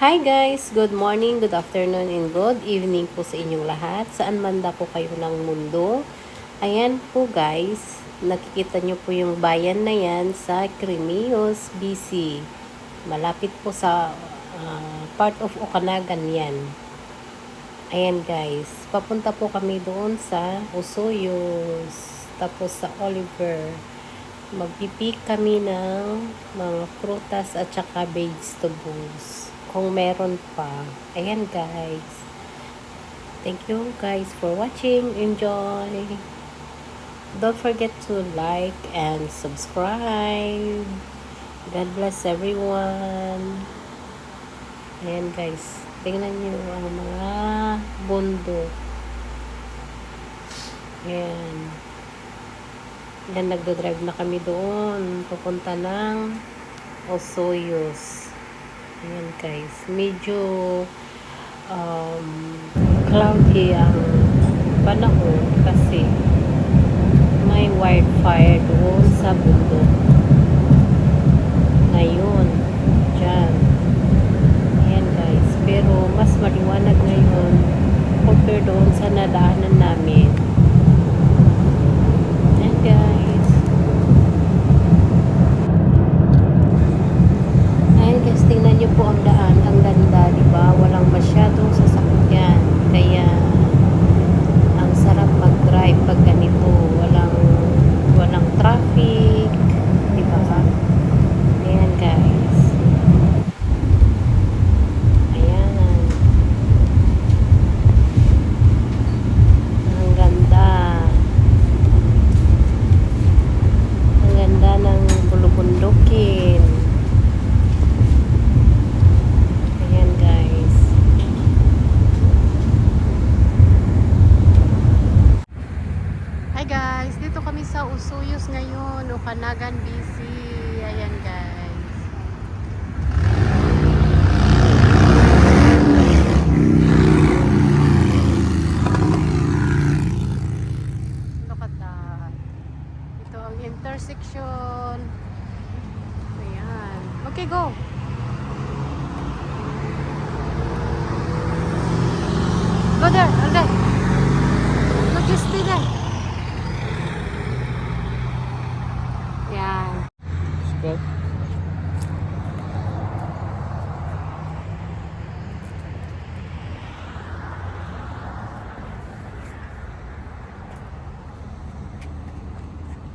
Hi guys! Good morning, good afternoon, and good evening po sa inyong lahat. Saan man da po kayo ng mundo. Ayan po guys, nakikita nyo po yung bayan na yan sa Cremios, BC. Malapit po sa part of Okanagan yan. Ayan guys, papunta po kami doon sa Osoyos, tapos sa Oliver. Magpipik kami ng mga prutas at saka vegetables. Kung meron pa. Ayan guys. Thank you guys for watching. Enjoy. Don't forget to like and subscribe. God bless everyone. Ayan guys. Tingnan nyo ang mga bundok. Ayan. Yan, nagdo-drive na kami doon. Pupunta ng Osoyos. Ayan guys. Medyo cloudy ang panahon kasi may wildfire doon sa bundok. Ngayon. Diyan. Ayan guys. Pero mas maliwanag ngayon compare doon sa nadaanan namin. Guys. Ayun guys, tingnan nyo po ang daan. Ang ganda, di ba? Walang masyadong sasakyan. Kaya, ang sarap mag-drive pag ganito. Walang traffic. Di ba? Ayan guys. Ayan. Ang ganda. Ng bulubundukin. Ayan guys. Hi guys, dito kami sa Osoyos ngayon, Okanagan, BC. Ayan guys. Look at that. Ito ang intersection. Ayan. Okay, go. Go there, okay. Go just stay there. Ayan. Go.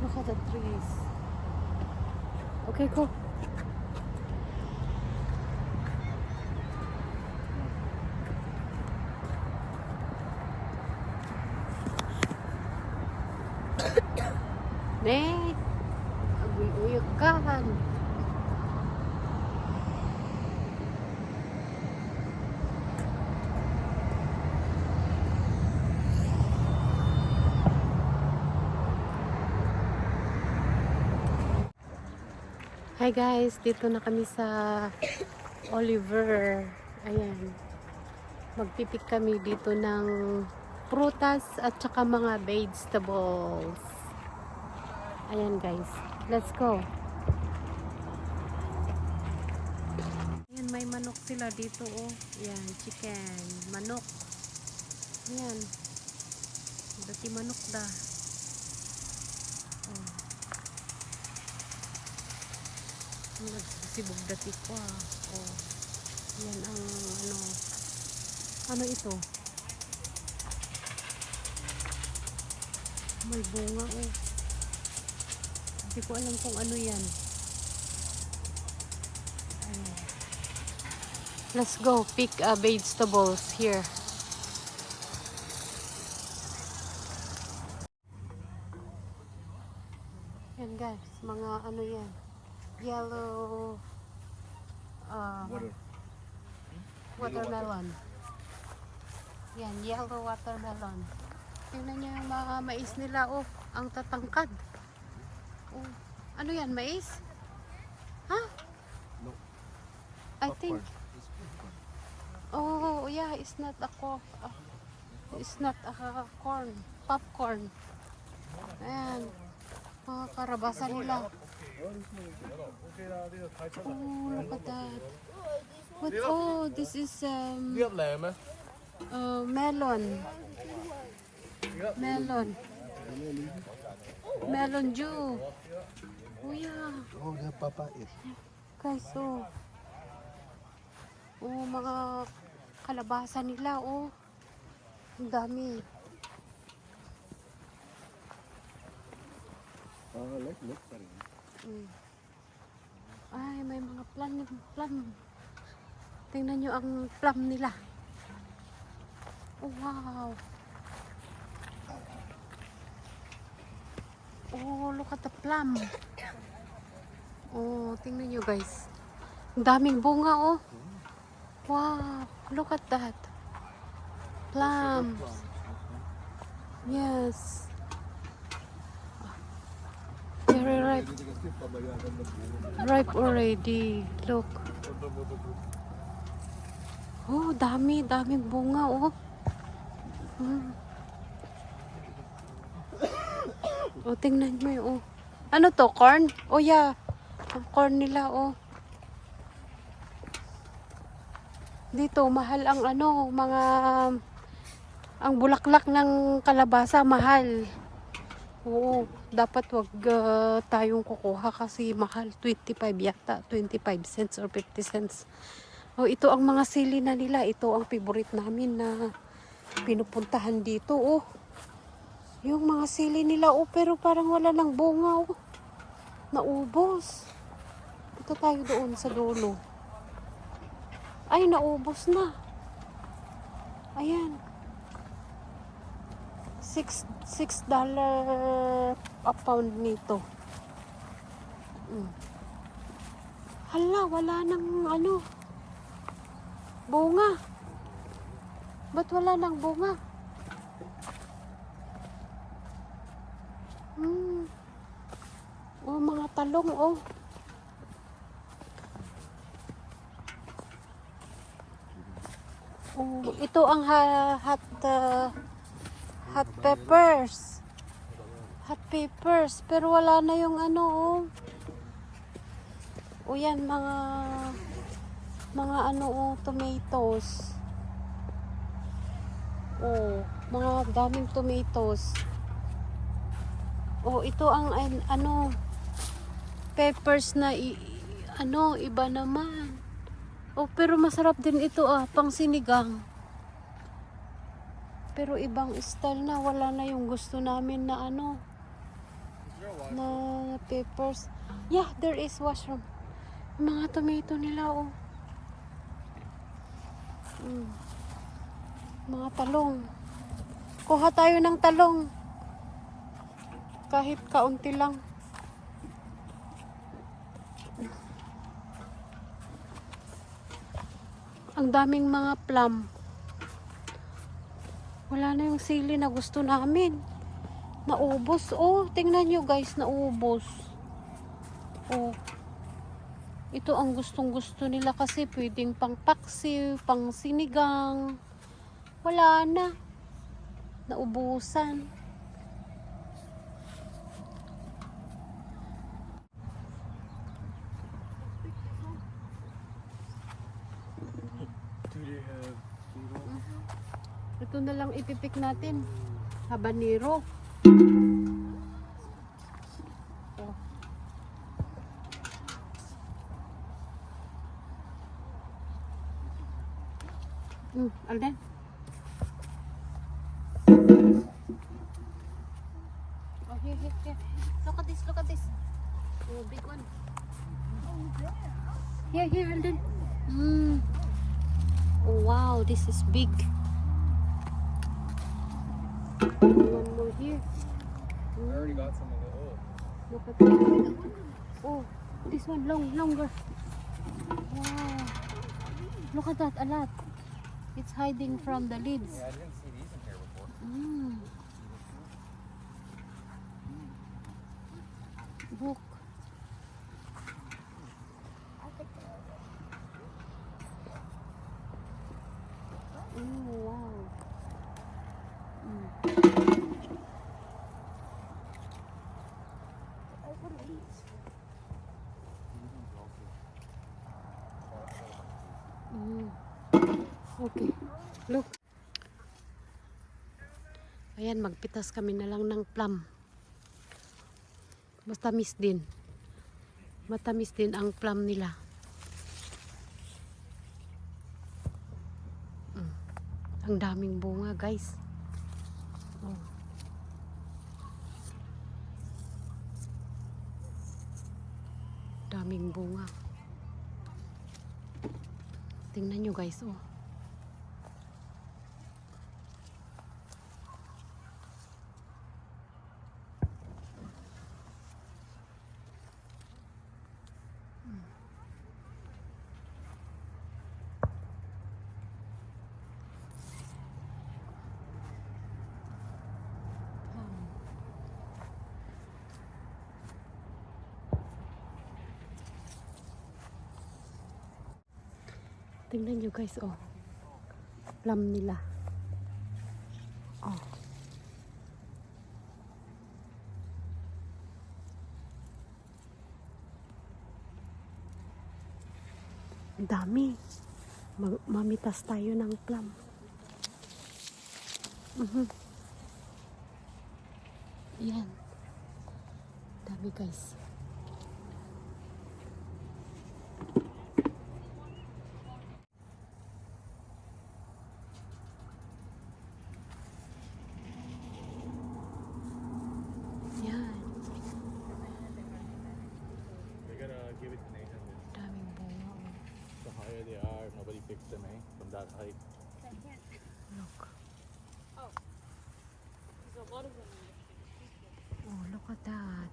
Look at the trees. Okay, go. Nate, aguy-uyog ka. Hi guys, dito na kami sa Oliver. Ayan. Magpipik kami dito ng prutas at saka mga vegetables. Ayan guys, let's go. Ayan, may manok sila dito oh. Ayan, chicken, manok. Ayan. Dati manok da. Oh. Nagsisibog dati ko ah. Oh. Ayan ang ano ito? May bunga oh. Hindi ko alam kung ano yan. Ayan. Let's go pick vegetables here. Yan guys, mga ano yan. Yellow watermelon. Yan, yellow watermelon. Tingnan niyo yung mga mais nila. Oh, ang tatangkad. Oh, ano yan, mais? Ha? Huh? No. I think. Oh, yeah, it's not a corn. It's not a corn. Popcorn. Ayan. Mga karabasan nila. Oh, look at that. What? Oh, this is lame. melon. Melon. Melon Jew. Oh yeah. Oh, the papaya. Guys, oh. Oh, mga kalabasa nila, oh. Ang dami. Look. Mm. Ay, may mga plum. Tingnan nyo ang plum nila. Oh, wow. Oh, look at the plum. Oh, tingnan nyo guys. Ang daming bunga, oh. Wow, look at that. Plums. Yes. Very ripe. Ripe already. Look. Oh, daming bunga, oh. Hmm. Oh, tingnan mo yun, oh. Ano to, corn? Oh, yeah. Ang corn nila, oh. Dito, mahal ang ano, ang bulaklak ng kalabasa, mahal. Oo, dapat wag tayong kukuha kasi mahal. 25 yata, 25 cents or 50 cents. Oh, ito ang mga sili na nila. Ito ang favorite namin na pinupuntahan dito, oh. Yung mga sili nila, oh, pero parang wala ng bunga, oh. Naubos. Punta tayo doon sa dulo. Ay, naubos na. Ayan. $6 a pound nito. Hala, wala nang ano. Bunga. Ba't wala nang bunga? Oh, mga talong, oh. Oh, ito ang hot peppers. Hot peppers. Pero wala na yung ano, oh. O yan, mga ano, oh, tomatoes. Oh, mga daming tomatoes. Oh, ito ang ano, peppers na ano, iba naman. Oh, pero masarap din ito, ah, pang sinigang. Pero ibang style na, wala na yung gusto namin na ano, na peppers. Yeah, there is washroom. Mga tomato nila, oh. Mga talong. Kuha tayo ng talong. Kahit kaunti lang. Ang daming mga plum. Wala na yung sili na gusto namin. Naubos. Oh, tingnan nyo guys, naubos. Oh. Ito ang gustong-gusto nila kasi pwedeng pang paksiw, pang sinigang. Wala na. Naubusan. Ito na lang ipipik natin. Habanero. Oh. Alden. Oh, here. Look at this. Oh, big one. Here, Alden. Oh, wow, this is big. One more here. I already got some of it. Look at that. Oh, this one longer. Wow. Look at that, a lot. It's hiding from the leaves. Yeah, I didn't see these in here before. Look. Oh, wow. Okay. Look. Ayan, magpitas kami na lang ng plum. Matamis din. Matamis din ang plum nila. Ang daming bunga, guys. Oh. Daming bunga. Tingnan nyo, guys, oh. Tingnan nyo, guys, oh. Plum nila. Oh. Ang dami. Mamitas tayo ng plum. Yan. Dami, guys. Yan. They gotta give it to Nathan. Daming bunga, oh. The higher they are, nobody picks them, eh? From that height. Look. There's a lot of them. Oh, look at that.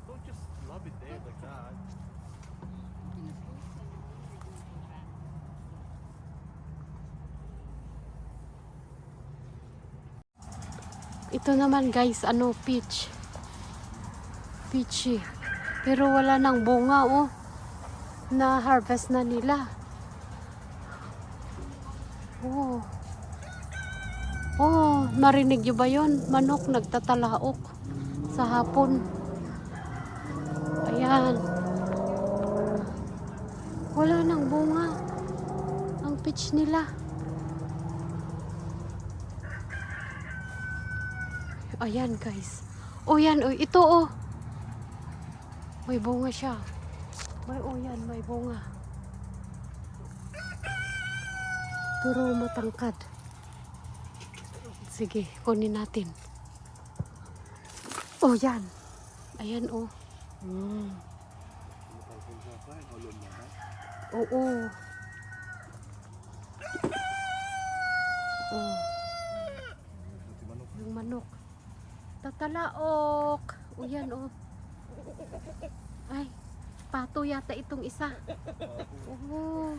Don't just love it there like that. Ito naman, guys, ano, peach. Peachy. Pero wala nang bunga, oh. Na-harvest na nila. Oh. Oh, narinig nyo ba yun? Manok nagtatalaok sa hapon. Ayan. Wala nang bunga ang peach nila. Ayan, guys. Oh, yan. Oh, ito, oh. May bunga siya. Oh, yan. May bunga. Pero matangkad. Sige, kunin natin. Oh, yan. Ayan, oh. Oo. Oh. Yung manok. Tatalaok. O yan, oh. Ay, pato yata itong isa. Oh.